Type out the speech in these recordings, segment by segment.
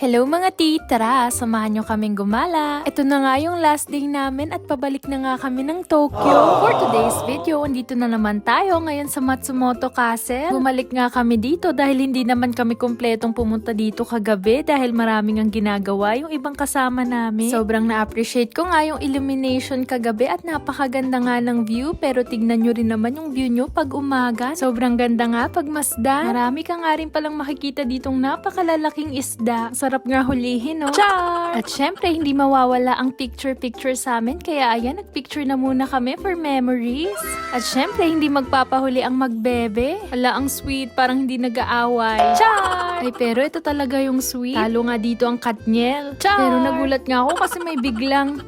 Hello mga tea! Tara, samahan nyo kaming gumala. Ito na nga yung last day namin at pabalik na nga kami ng Tokyo. For today's video, andito na naman tayo ngayon sa Matsumoto Castle. Bumalik nga kami dito dahil hindi naman kami kumpletong pumunta dito kagabi dahil maraming ang ginagawa yung ibang kasama namin. Sobrang na-appreciate ko nga yung illumination kagabi at napakaganda nga ng view, pero tignan nyo rin naman yung view nyo pag umaga. Sobrang ganda nga pag masdan. Marami ka nga rin palang makikita ditong napakalalaking isda. Sarap nga hulihin, no? Char! At syempre, hindi mawawala ang picture-picture sa amin. Kaya ayan, nagpicture na muna kami for memories. At syempre, hindi magpapahuli ang magbebe. Hala, ang sweet. Parang hindi nag-aaway. Char! Ay, pero ito talaga yung sweet. Talo nga dito ang Katniel. Char! Pero nagulat nga ako kasi may biglang...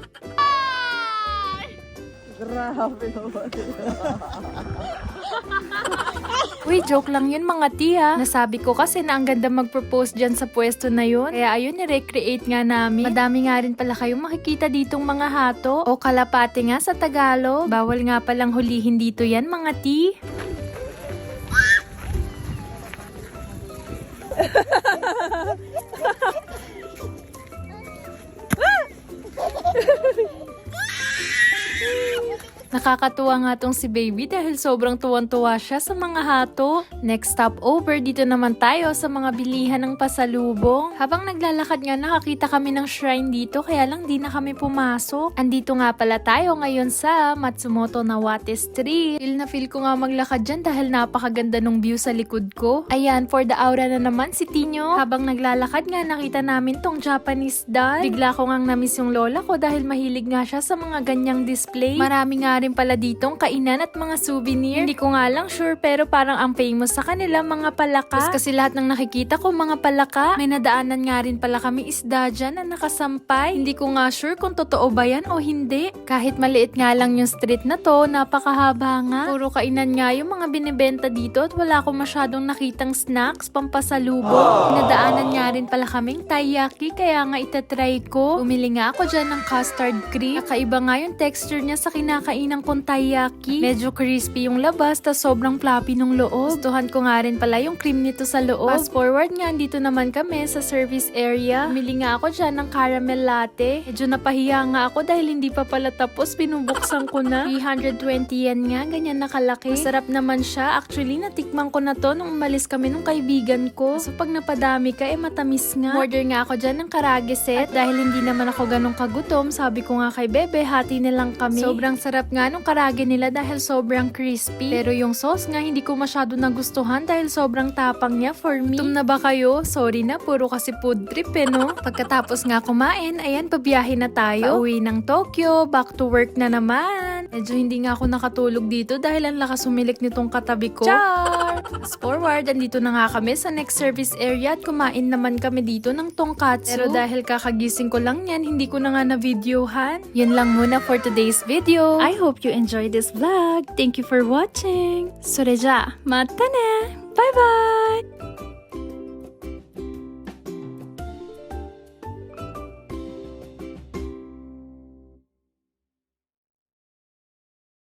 Grabe naman. Uy, joke lang yun mga tiya. Nasabi ko kasi na ang ganda mag-propose dyan sa pwesto na yun. Kaya ayun, ni-recreate nga namin. Madami nga rin pala kayong makikita ditong mga hato o kalapate nga sa Tagalog. Bawal nga palang hulihin dito yan mga ti. Nakakatuwa nga tong si baby dahil sobrang tuwan-tuwa siya sa mga hato. Next stop over, dito naman tayo sa mga bilihan ng pasalubong. Habang naglalakad nga, nakakita kami ng shrine dito kaya lang di na kami pumasok. Andito nga pala tayo ngayon sa Matsumoto Nawate Street. Feel na feel ko nga maglakad dyan dahil napakaganda ng view sa likod ko. Ayan, for the aura na naman si Tinyo. Habang naglalakad nga, nakita namin tong Japanese doll. Bigla ko ngang namiss yung lola ko dahil mahilig nga siya sa mga ganyang display. Marami nga rin pala ditong kainan at mga souvenir. Hindi ko nga lang sure pero parang ang famous sa kanila mga palaka. Tapos kasi lahat ng nakikita ko mga palaka. May nadaanan nga rin pala kami isda dyan na nakasampay. Hindi ko nga sure kung totoo ba yan o hindi. Kahit maliit nga lang yung street na to, napakahaba nga. Puro kainan nga yung mga binibenta dito at wala ko masyadong nakitang snacks pampasalubong. Nadaanan nga rin pala kaming taiyaki kaya nga itatry ko. Bumili nga ako dyan ng custard cream. Nakaiba nga yung texture niya sa kinakainan kong taiyaki. Medyo crispy yung labas, tas sobrang floppy nung loob. Gustuhan ko nga rin pala yung cream nito sa loob. Fast forward nga, dito naman kami sa service area. Bumili nga ako dyan ng caramel latte. Medyo napahiya nga ako dahil hindi pa pala tapos. Binubuksan ko na. 320 yen nga, ganyan nakalaki. Masarap naman siya. Actually, natikman ko na to nung umalis kami nung kaibigan ko. So pag napadami ka, matamis nga. Order nga ako dyan ng karage set. At dahil hindi naman ako ganun kagutom, sabi ko nga kay Bebe, hati nilang kami. Sobrang sarap nga nung karage nila dahil sobrang crispy. Pero yung sauce nga hindi ko masyado nagustuhan dahil sobrang tapang niya for me. Gutom na ba kayo? Sorry na, puro kasi food trip no? Pagkatapos nga kumain, ayan, pabiyahe na tayo. Pauwi ng Tokyo, back to work na naman. Medyo hindi nga ako nakatulog dito dahil ang lakas humilik nitong katabi ko. Char! Fast forward, andito na nga kami sa next service area at kumain naman kami dito ng tongkatsu. Pero dahil kakagising ko lang yan, hindi ko na nga na-videohan. Yun lang muna for today's video. I hope you enjoyed this vlog. Thank you for watching. それじゃあ、またね! Bye bye!